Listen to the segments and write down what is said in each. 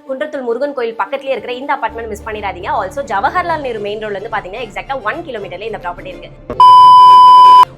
குன்றத்தூர் முருகன் கோயில் பக்கத்துலயே இருக்கிற இந்த அபார்ட்மெண்ட் மிஸ் பண்ணிடாதீங்க. ஆல்சோ ஜவஹர்லால் நேரு மெயின் ரோட்ல இருந்து பாத்தீங்கன்னா எக்ஸாக்டா 1 கிலோமீட்டர்ல இந்த ப்ராப்பர்ட்டி இருக்கு.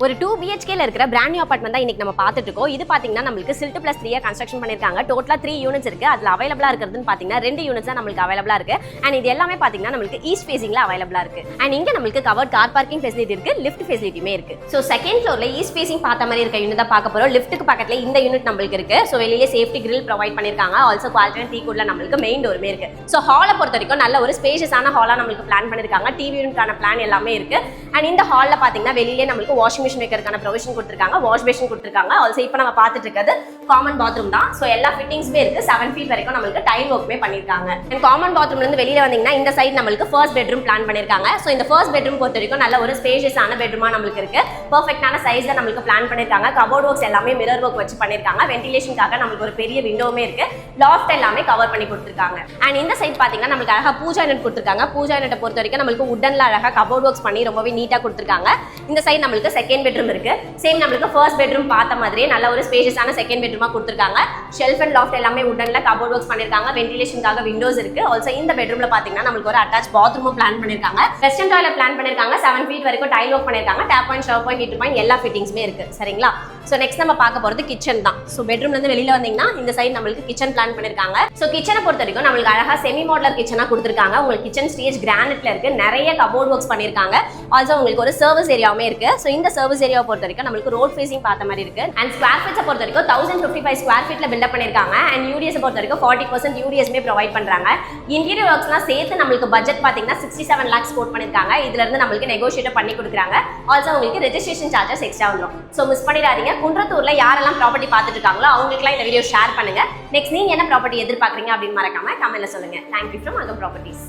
ஒரு 2 BHKல இருக்கிற பிராண்ட் நியூ அபார்ட்மெண்ட் தான் இன்னைக்கு நம்ம பார்த்துட்டு இருக்கோம். இது பாத்தீங்கன்னா நமக்கு சில்ட் பிளஸ் 3 கன்ஸ்ட்ரக்ஷன் பண்ணிருக்காங்க. டோட்டலா 3 யூனிட்ஸ் இருக்கு. அதுல அவைலபிளா இருக்கிறதுன்னு பாத்தீங்கன்னா 2 யூனிட்ஸ் தான் நமக்கு அவைலபிளா இருக்கு. அண்ட் இது எல்லாமே பாத்தீங்கன்னா நமக்கு ஈஸ்ட் ஃபேசிங்ல அவைலபிளா இருக்கு. அண்ட் இங்க நமக்கு கவர்ட் கார் பார்க்கிங் ஃபெசிலிட்டி இருக்கு, லிஃப்ட் ஃபெசிலிட்டியுமே இருக்கு. சோ செகண்ட் ஃப்ளோர்ல ஈஸ்ட் ஃபேசிங் பார்த்த மாதிரி இருக்க யூனிட் தான் பார்க்க போறோம். லிஃப்ட்டுக்கு பக்கத்துல இந்த யூனிட் நமக்கு இருக்கு. சோ வெளியே சேஃப்டி கிரில் ப்ரொவைட் பண்ணிருக்காங்க. ஆல்சோ குவாலிட்டி டீ குட்ல நமக்கு மெயின் டோருமே இருக்கு. சோ ஹாலை பொறுத்த வரைக்கும் நல்ல ஒரு ஸ்பேஷியஸான ஹாலா நமக்கு பிளான் பண்ணிருக்காங்க. டிவி யூனிட்கான பிளான் எல்லாமே இருக்கு. அண்ட் இந்த ஹால்ல பாத்தீங்கன்னா வெளியே நமக்கு வாஷிங் மிஷின் வைக்கிறதுக்கான ப்ரொவிஷன் கொடுத்திருக்காங்க, வாஷ் பேஷன் கொடுத்திருக்காங்க. ஆல்சோ இப்போ நம்ம பார்த்துட்டு இருக்கிறது காமன் பாத்ரூம் தான். சோ எல்லா ஃபிட்டிங்ஸ்மே இருக்கு. 7 ஃபீட் வரைக்கும் நமக்கு டைல் ஒர்க்மே பண்ணிருக்காங்க. அண்ட் காமன் பாத்ரூம்ல இருந்து வெளியில வந்தீங்கன்னா இந்த சைடு நமக்கு ஃபர்ஸ்ட் பெட்ரூம் பிளான் பண்ணிருக்காங்க. சோ இந்த ஃபர்ஸ்ட் பெட்ரூம் பொறுத்த வரைக்கும் நல்ல ஒரு ஸ்பேஷியஸான பெட்ரூமா நமக்கு இருக்கு. பெர்ஃபெக்ட்டான சைஸ்ல நமக்கு பிளான் பண்ணிருக்காங்க. கபோர்ட் ஒர்க்ஸ் எல்லாமே மிரர் ஒர்க் வச்சு பண்ணிருக்காங்க. வென்டிலேஷனுக்காக நமக்கு ஒரு பெரிய விண்டோமே இருக்கு. லாஃப்ட் எல்லாமே கவர் பண்ணி கொடுத்திருக்காங்க. அண்ட் இந்த சைடு பாத்தீங்கன்னா நமக்கு அழகா பூஜா யூனிட் கொடுத்திருக்காங்க. பூஜா யூனிட்டை பொறுத்த வரைக்கும் நமக்கு வுட்டன்ல அழகா கபோர்ட் ஒர்க்ஸ் பண்ணி ரொம்பவே நீட்டா கொடுத்திருக்காங்க. இந்த சைடு நமக்கு செகண்ட் பெட்ரூம் இருக்கு. சேம் நமக்கு ஃபர்ஸ்ட் பெட்ரூம் பார்த்த மாதிரியே நல்ல ஒரு ஸ்பேஷியஸான செகண்ட் பெட்ரூமா கொடுத்திருக்காங்க. ஷெல்ஃப் அண்ட் லாஃப்ட் எல்லாமே வுட்டன்ல கபோர்ட் ஒர்க்ஸ் பண்ணிருக்காங்க. வென்டிலேஷனுக்காக விண்டோஸ் இருக்கு. ஆல்சோ இந்த பெட்ரூம்ல பாத்தீங்கன்னா நமக்கு ஒரு அட்டாச் பாத்ரூமும் பிளான் பண்ணிருக்காங்க. வெஸ்டர்ன் டாய்லெட் பிளான் பண்ணிருக்காங்க. 7 ஃபீட் வரைக்கும் டைல் ஒர்க் பண்ணிருக்காங்க. Tap point, shower point, heater point எல்லா ஃபிட்டிங்ஸ்மே இருக்கு. சரிங்களா? சோ நெக்ஸ்ட் நம்ம பார்க்க போறது கிச்சன் தான். சோ பெட்ரூம்ல இருந்து வெளியில வந்தீங்கன்னா இந்த சைடு நமக்கு கிச்சன் பிளான் பண்ணிருக்காங்க. சோ கிச்சனை பொறுத்த வரைக்கும் நமக்கு அழகா செமி மாடுலர் கிச்சனா கொடுத்திருக்காங்க. உங்களுக்கு கிச்சன் ஸ்டேஜ் கிரானைட்ல இருக்கு. நிறைய கபோர்ட் ஒர்க்ஸ் பண்ணிருக்காங்க. ஆல்சோ உங்களுக்கு ஒரு சர்வீஸ் ஏரியாவுமே இருக்கு. சோ இந்த சர்வீஸ் ஏரியாவை பொறுத்த வரைக்கும் நமக்கு ரோட் ஃபேசிங் பார்த்த மாதிரி இருக்கு. அண்ட் ஸ்கொயர் ஃபீட்ஸை பொறுத்த வரைக்கும் 1055 ஸ்கொயர் ஃபீட்ல பில்ட் அப் பண்ணிருக்காங்க. அண்ட் யூடிஎஸ் பொறுத்த வரைக்கும் 40% யூடிஎஸ்மே ப்ரொவைட் பண்றாங்க. இன்டீரியர் ஒர்க்ஸ்லாம் சேர்த்து நமக்கு பட்ஜெட் பாத்தீங்கன்னா 67 lakhs கோட் பண்ணிருக்காங்க. இதுல இருந்து நமக்கு நெகோஷியேட் பண்ணி கொடுக்குறாங்க. ஆல்சோ உங்களுக்கு ரெஜிஸ்ட்ரேஷன் சார்ஜஸ் எக்ஸ்ட்ரா வந்துடும். சோ மிஸ் பண்ணிடாதீங்க. குன்றத்தூர்ல யாரெல்லாம் ப்ராப்பர்ட்டி பார்த்துட்டு இருக்காங்களோ அவங்களுக்குலாம் இந்த வீடியோ ஷேர் பண்ணுங்க. நெக்ஸ்ட் நீங்க என்ன ப்ராப்பர்ட்டி எதிர்பார்க்குறீங்க அப்படின்னு மறக்காம கமெண்ட்ல சொல்லுங்க. தேங்க்யூ ஃப்ரம் அகம் ப்ராப்பர்ட்டிஸ்.